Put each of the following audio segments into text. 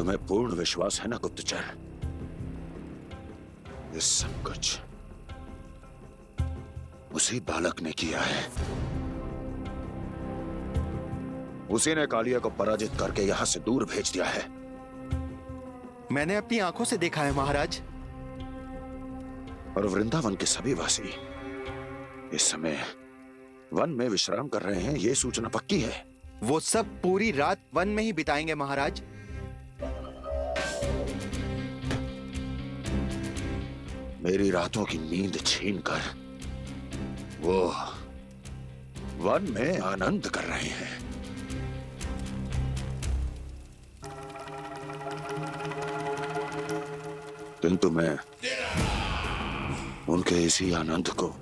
तुम्हें पूर्ण विश्वास है ना गुप्तचर? ये सब कुछ उसी बालक ने किया है। उसी ने कालिया को पराजित करके यहां से दूर भेज दिया है। मैंने अपनी आंखों से देखा है महाराज। और वृंदावन के सभी वासी इस समय वन में विश्राम कर रहे हैं, ये सूचना पक्की है। वो सब पूरी रात वन में ही बिताएंगे महाराज। मेरी रातों की नींद छीनकर वो वन में आनंद कर रहे हैं। किंतु मैं उनके इसी आनंद को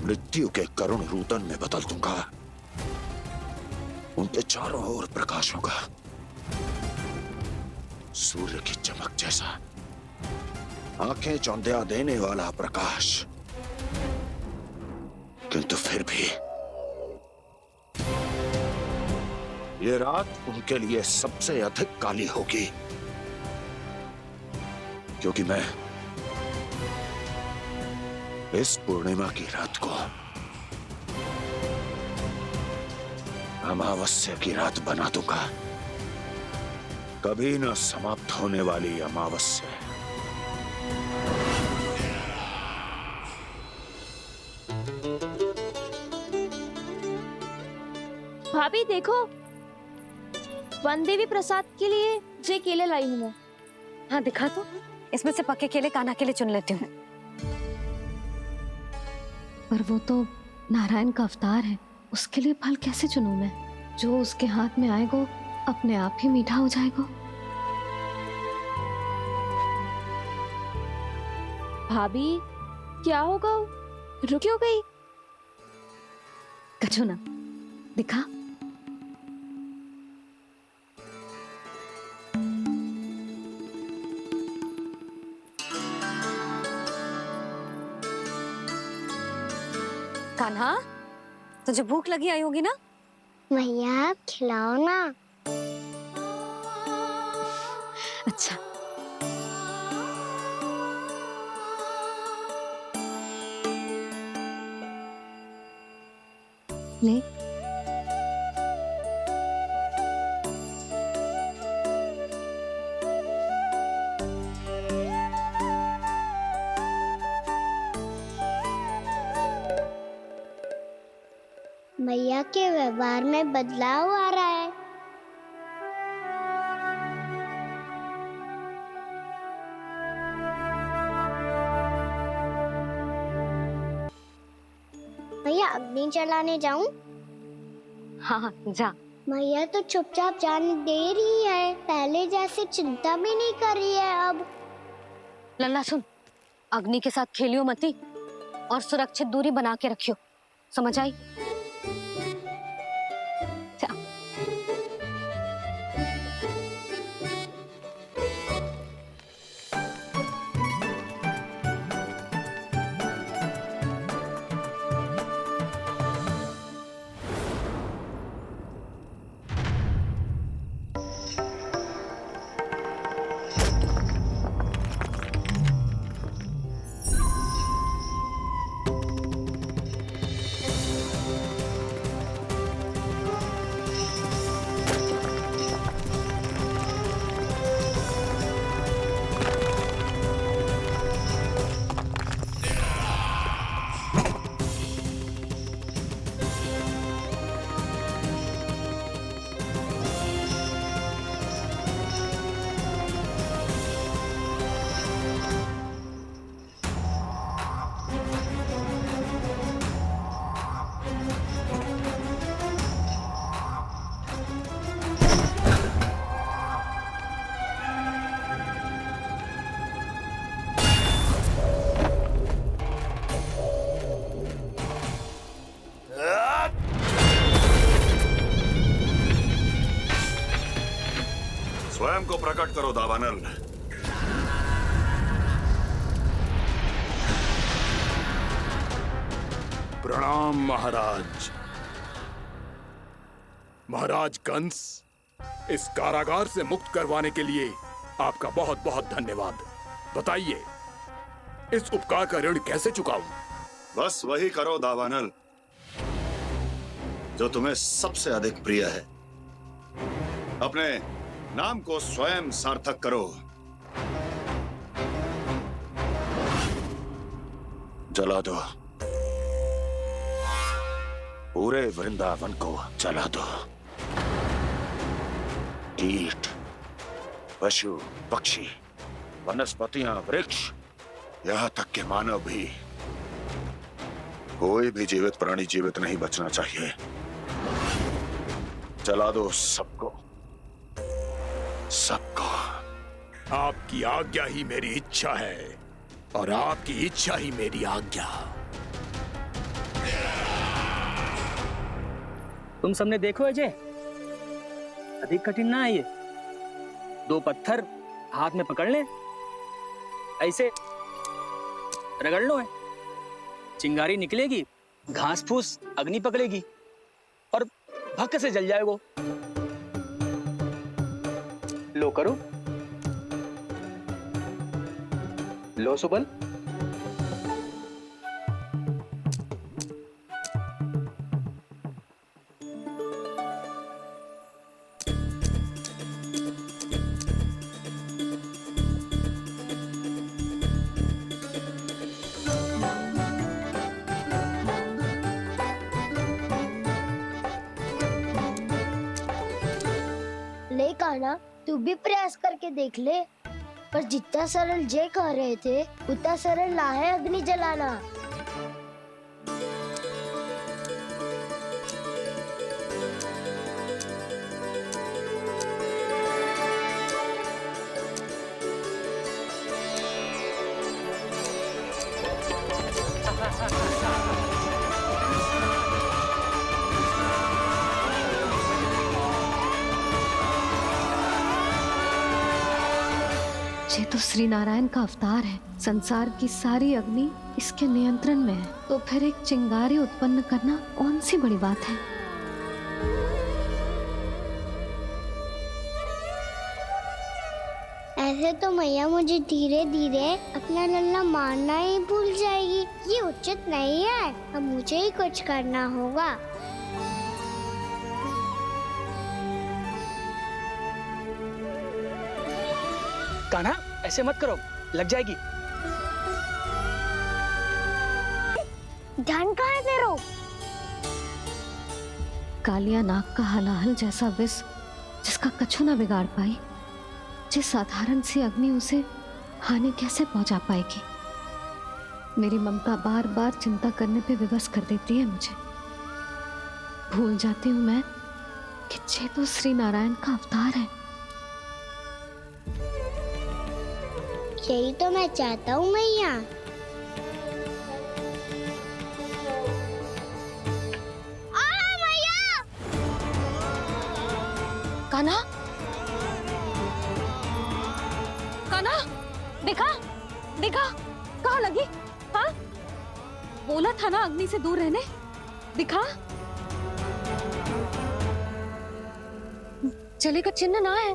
मृत्यु के करुण रूदन में बदल दूंगा। उनके चारों ओर प्रकाश होगा, सूर्य की चमक जैसा, आंखें चौंधिया देने वाला प्रकाश। किंतु फिर भी ये रात उनके लिए सबसे अधिक काली होगी, क्योंकि मैं इस पूर्णिमा की रात को अमावस्या की रात बना दूंगा। कभी न समाप्त होने वाली अमावस्या। भाभी देखो, वन देवी प्रसाद के लिए जे केले लाई हूँ मैं। हाँ दिखा तो, इसमें से पक्के केले कान्हा के लिए चुन लेती हूँ। पर वो तो नारायण का अवतार है, उसके लिए फल कैसे चुनूं मैं? जो उसके हाथ में आएगा अपने आप ही मीठा हो जाएगा। भाभी क्या होगा? रुक क्यों गई? कछू ना दिखा। कान्हा, तुझे भूख लगी आई होगी ना? भैया खिलाओ ना। अच्छा। ले। भैया के व्यवहार में बदलाव आ रहा है। भैया अग्नि जलाने जाऊं? हाँ जा। भैया तो चुपचाप जाने दे रही है, पहले जैसे चिंता भी नहीं कर रही है अब। लल्ला सुन, अग्नि के साथ खेलियो मती और सुरक्षित दूरी बना के रखियो, समझ आई? स्वयं को प्रकट करो दावानल। प्रणाम महाराज। महाराज कंस, इस कारागार से मुक्त करवाने के लिए आपका बहुत बहुत धन्यवाद। बताइए, इस उपकार का ऋण कैसे चुकाऊं? बस वही करो दावानल जो तुम्हें सबसे अधिक प्रिय है। अपने नाम को स्वयं सार्थक करो। जला दो, पूरे वृंदावन को जला दो। कीट, पशु, पक्षी, वनस्पतियां, वृक्ष, यहां तक के मानव भी, कोई भी जीवित प्राणी जीवित नहीं बचना चाहिए। जला दो सबको, सबको। आपकी आज्ञा ही मेरी इच्छा है और आपकी इच्छा ही मेरी आज्ञा। तुम सबने देखो अजय, अधिक कठिन ना है ये। 2 पत्थर हाथ में पकड़ ले, ऐसे रगड़ लो है, चिंगारी निकलेगी, घास फूस अग्नि पकड़ेगी और भक्क से जल जाएगा। लो करो, लो सुबल। ले कान्हा, तू भी प्रयास करके देख ले। पर जितना सरल जय कह रहे थे उतना सरल ना है अग्नि जलाना। ये तो श्री नारायण का अवतार है। संसार की सारी अग्नि इसके नियंत्रण में है, तो फिर एक चिंगारी उत्पन्न करना कौन सी बड़ी बात है। ऐसे तो मैया मुझे धीरे धीरे अपना लल्ला मारना ही भूल जाएगी। ये उचित नहीं है, अब मुझे ही कुछ करना होगा। कान्हा, ऐसे मत करो, लग जाएगी। ध्यान कहाँ है तेरो? कालिया नाग का हलाहल जैसा विष जिसका कछु ना बिगाड़ पाई, जिस साधारण सी अग्नि उसे हानि कैसे पहुंचा पाएगी। मेरी ममता बार बार चिंता करने पे विवश कर देती है मुझे। भूल जाती हूँ मैं कि ये तो श्री नारायण का अवतार है। यही तो मैं चाहता हूँ मैया। कान्हा, कान्हा, देखा देखा, कहाँ लगी? हाँ, बोला था ना अग्नि से दूर रहने। दिखा, जले का चिन्ह ना है।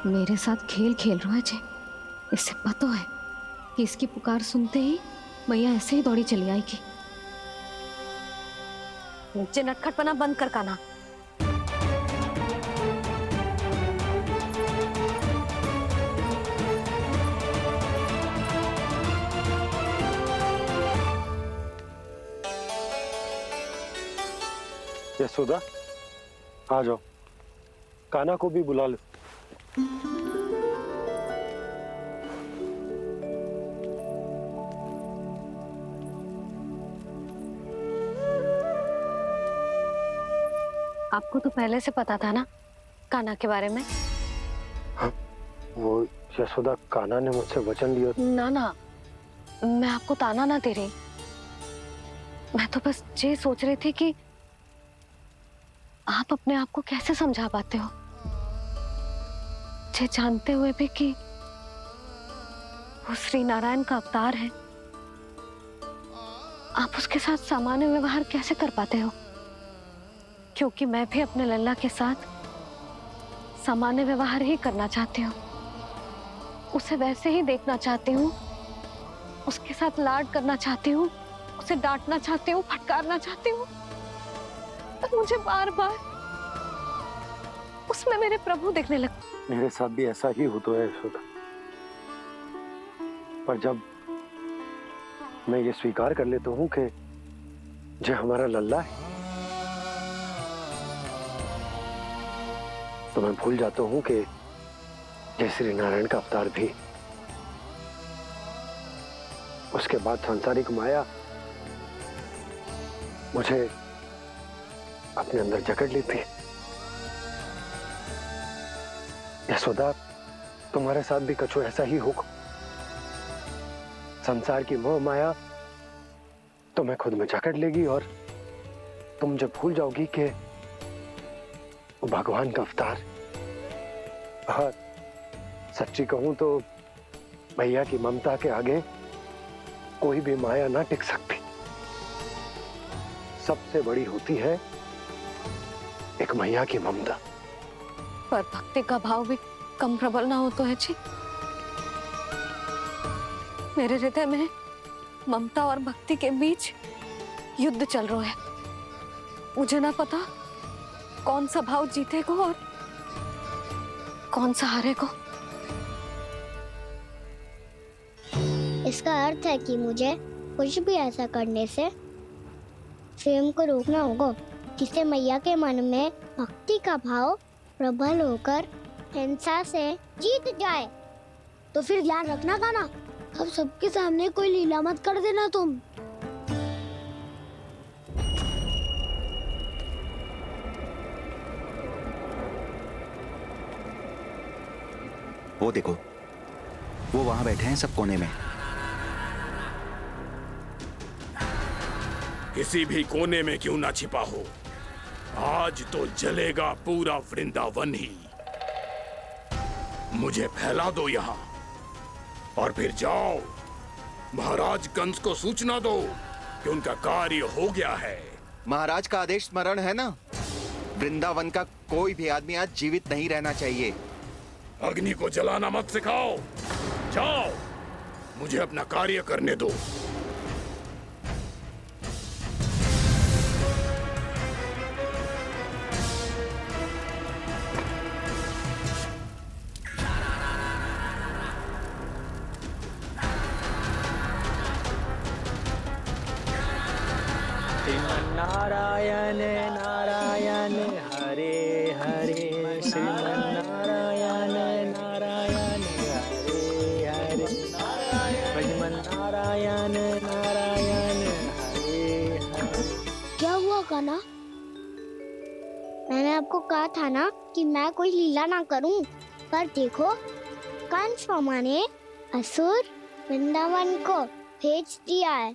मेरे साथ खेल खेल रहा है जे। इसे पता है कि इसकी पुकार सुनते ही मैया ऐसे ही दौड़ी चली आएगी। नीचे नटखटपना बंद कर कान्हा। यशोदा, आ जाओ, कान्हा को भी बुला लो। आपको तो पहले से पता था ना कान्हा के बारे में? हाँ, वो यशोदा, कान्हा ने मुझसे वचन लिया। ना ना, मैं आपको ताना ना दे रही। मैं तो बस ये सोच रही थी कि आप अपने आप को कैसे समझा पाते हो, ये जानते हुए भी कि वो श्री नारायण का अवतार है। आप उसके साथ सामान्य व्यवहार कैसे कर पाते हो? क्योंकि मैं भी अपने लल्ला के साथ सामान्य व्यवहार ही करना चाहती हूँ। उसे वैसे ही देखना चाहती हूँ, उसके साथ लाड करना चाहती हूँ, उसे डांटना चाहती हूँ, फटकारना चाहती हूँ। पर मुझे बार बार उसमें मेरे प्रभु देखने लगते। मेरे साथ भी ऐसा ही होता है यशोदा। पर जब मैं ये स्वीकार कर लेता हूँ कि जो हमारा लल्ला है, तो मैं भूल जाता हूँ कि जय श्री नारायण का अवतार भी। उसके बाद सांसारिक माया मुझे अपने अंदर जकड़ लेती है। यशोदा, तुम्हारे साथ भी कछु ऐसा ही होगा। संसार की मोह माया तुम्हें खुद में जकड़ लेगी और तुम जब भूल जाओगी कि वो भगवान का अवतार। और सच्ची कहूं तो भैया की ममता के आगे कोई भी माया ना टिक सकती। सबसे बड़ी होती है एक मैया की ममता। पर भक्ति का भाव भी कम प्रबल ना हो तो है जी। मेरे हृदय में ममता और भक्ति के बीच युद्ध चल रहा है। मुझे ना पता कौन सा भाव जीतेगा और कौन सा हारेगा। इसका अर्थ है कि मुझे कुछ भी ऐसा करने से स्वयं को रोकना होगा जिससे मैया के मन में भक्ति का भाव प्रबल होकर हिंसा से जीत जाए। तो फिर ध्यान रखना कान्हा, अब सबके सामने कोई लीला मत कर देना तुम। वो देखो, वो वहां बैठे हैं सब कोने में। किसी भी कोने में क्यों ना छिपा हो, आज तो जलेगा पूरा वृंदावन ही। मुझे फैला दो यहाँ और फिर जाओ महाराज कंस को सूचना दो कि उनका कार्य हो गया है। महाराज का आदेश स्मरण है ना? वृंदावन का कोई भी आदमी आज जीवित नहीं रहना चाहिए। अग्नि को जलाना मत सिखाओ, जाओ मुझे अपना कार्य करने दो। नारायण नारायण हरे हरे, श्रीमन्नारायण नारायण हरे हरे, श्रीमन्नारायण नारायण हरे हरे। क्या हुआ कान्हा? मैंने आपको कहा था ना कि मैं कोई लीला ना करूं, पर देखो कंस मामा ने असुर वृंदावन को भेज दिया है।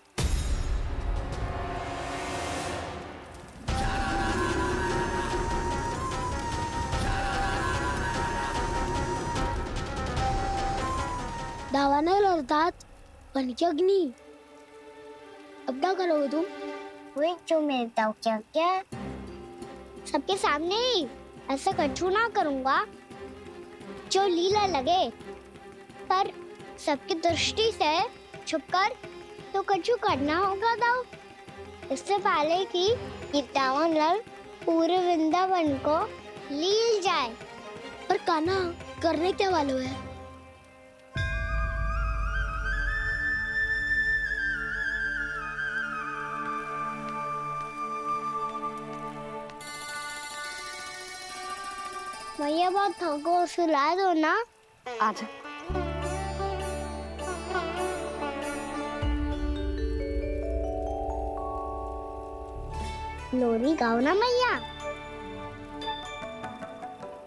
दावानल और दांत बन के अग्नि। अब क्या करोगे तुम? वही जो मेरे दाव क्या क्या सबके सामने ही ऐसा कछु ना करूंगा जो लीला लगे, पर सबकी दृष्टि से छुपकर तो कछु करना होगा दाव। इससे पहले कि ये दावानल पूरे वृंदावन को लील जाए। पर कान्हा करने क्या वालों है? भैया बहुत थको, सुला दो ना। आजा। लोरी गाओ ना मैया।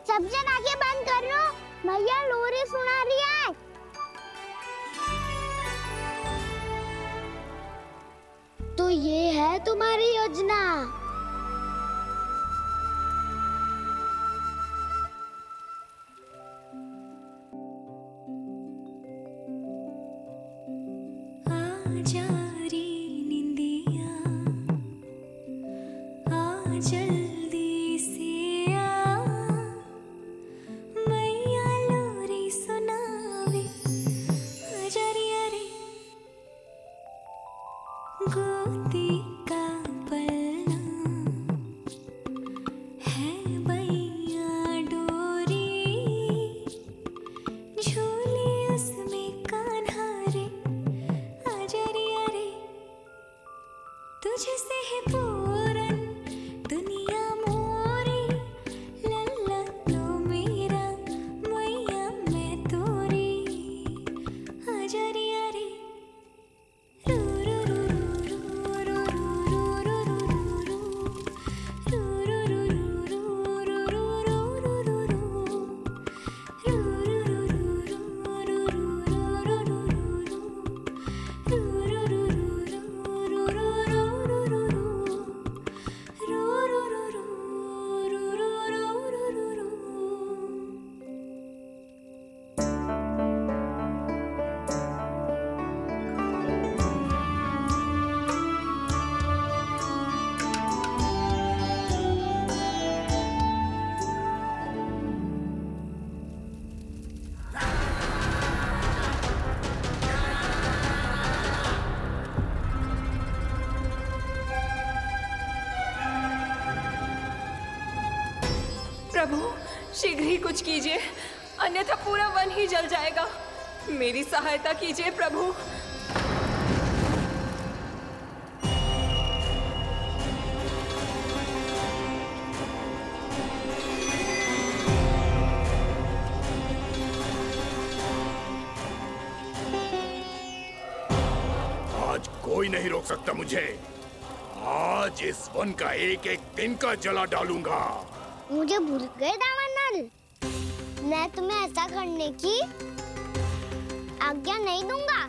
सब जन आंखें बंद कर लो, मैया लोरी सुना रही है। तो ये है तुम्हारी योजना। आजा रे निंदिया। शीघ्र ही कुछ कीजिए, अन्यथा पूरा वन ही जल जाएगा। मेरी सहायता कीजिए प्रभु। आज कोई नहीं रोक सकता मुझे। आज इस वन का एक एक दिन का जला डालूंगा। मुझे भूल गए दावानल, मैं तुम्हें ऐसा करने की आज्ञा नहीं दूंगा।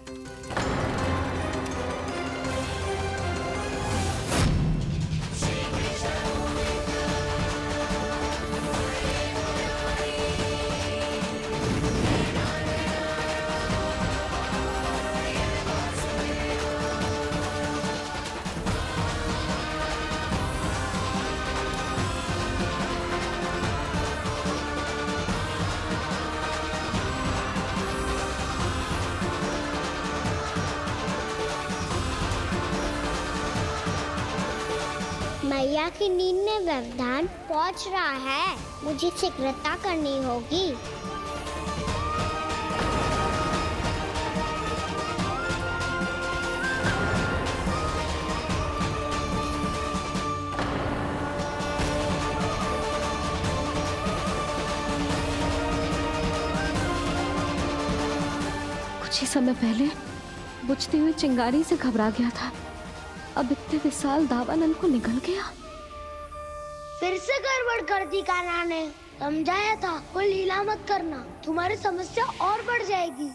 मैया की नींद में व्यवधान पहुंच रहा है, मुझे शीघ्रता करनी होगी। कुछ ही समय पहले बुझती हुई चिंगारी से घबरा गया था, अब इतने विशाल दावानल को निगल गया। फिर से गड़बड़ कर दी कान्हा ने। समझाया था कोई लीला मत करना, तुम्हारी समस्या और बढ़ जाएगी।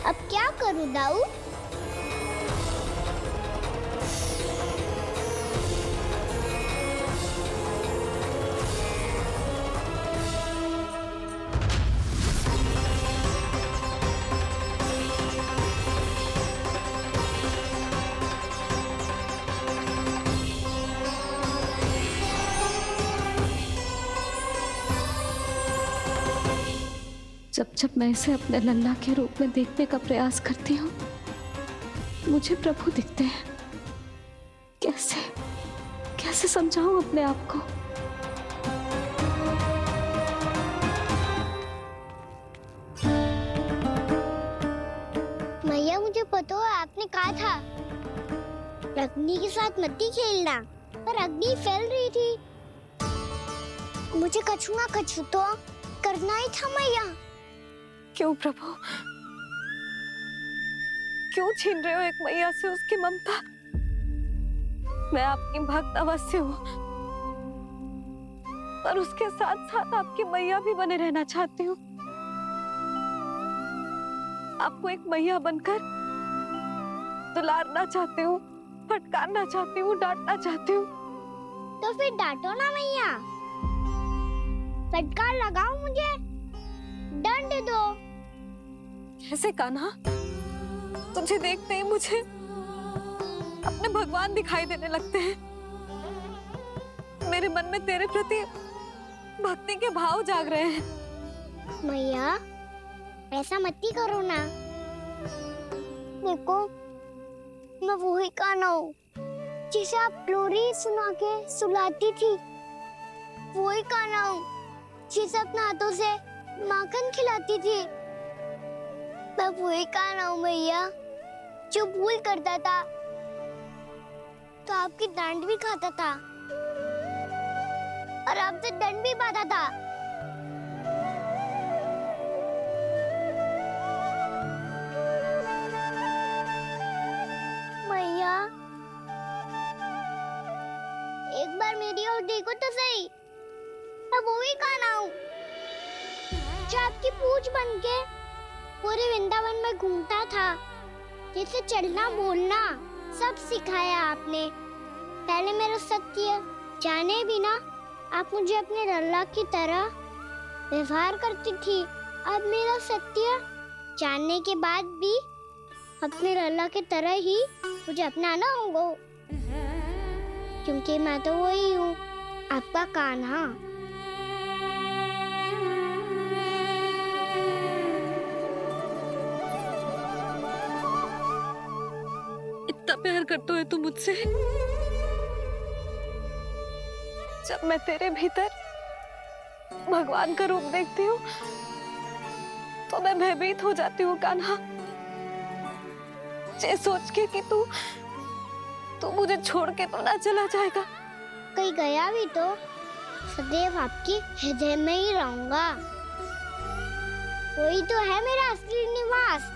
अब क्या करूं दाऊ? जब जब मैं इसे अपने लल्ला के रूप में देखने का प्रयास करती हूँ, मुझे प्रभु दिखते हैं। कैसे कैसे समझाऊं अपने आप को? मैया मुझे पता है आपने कहा था अग्नि के साथ मत ही खेलना, पर अग्नि फैल रही थी। मुझे कछु ना कछु तो करना ही था मैया। क्यों प्रभु, क्यों छीन रहे हो एक मैया से उसकी ममता? मैं आपकी भक्त अवश्य हूँ, पर उसके साथ साथ आपकी मैया भी बने रहना चाहती हूँ। आपको एक मैया बनकर दुलारना चाहती हूँ, फटकारना चाहती हूँ, डांटना चाहती हूँ। तो फिर डांटो ना मैया, फटकार लगाओ, मुझे दंड दो। कैसे कान्हा? तुझे देखते ही मुझे अपने भगवान दिखाई देने लगते हैं। मेरे मन में तेरे प्रति भक्ति के भाव जाग रहे हैं। मैया ऐसा मत ही करो ना। देखो मैं वही कान्हा हूँ जिसे आप लोरी सुना के सुलाती थी। वही कान्हा हूँ जिसे अपने हाथों से माखन खिलाती थी। मैं वही कान्हा हूँ मैया जो भूल करता था तो आपकी डांट भी खाता था और आपसे दंड भी पाता था। मैया एक बार मेरी ओर देखो तो सही, मैं वही कान्हा हूँ जो आपकी पूछ बनके पूरे वृंदावन में घूमता था। जैसे चलना बोलना सब सिखाया आपने। पहले मेरा सत्य जाने बिना आप मुझे अपने लल्ला की तरह व्यवहार करती थी। अब मेरा सत्य जानने के बाद भी अपने लल्ला की तरह ही मुझे अपनाना होगा, क्योंकि मैं तो वही हूँ, आपका कान्हा। इतना प्यार करते हो तुम मुझसे, जब मैं तेरे भीतर भगवान का रूप देखती हूँ तो मैं भयभीत हो जाती हूँ कान्हा, ये सोच के कि तू मुझे छोड़ के तो ना चला जाएगा। कहीं गया भी तो सदैव आपके हृदय में ही रहूंगा। वही तो है मेरा असली निवास।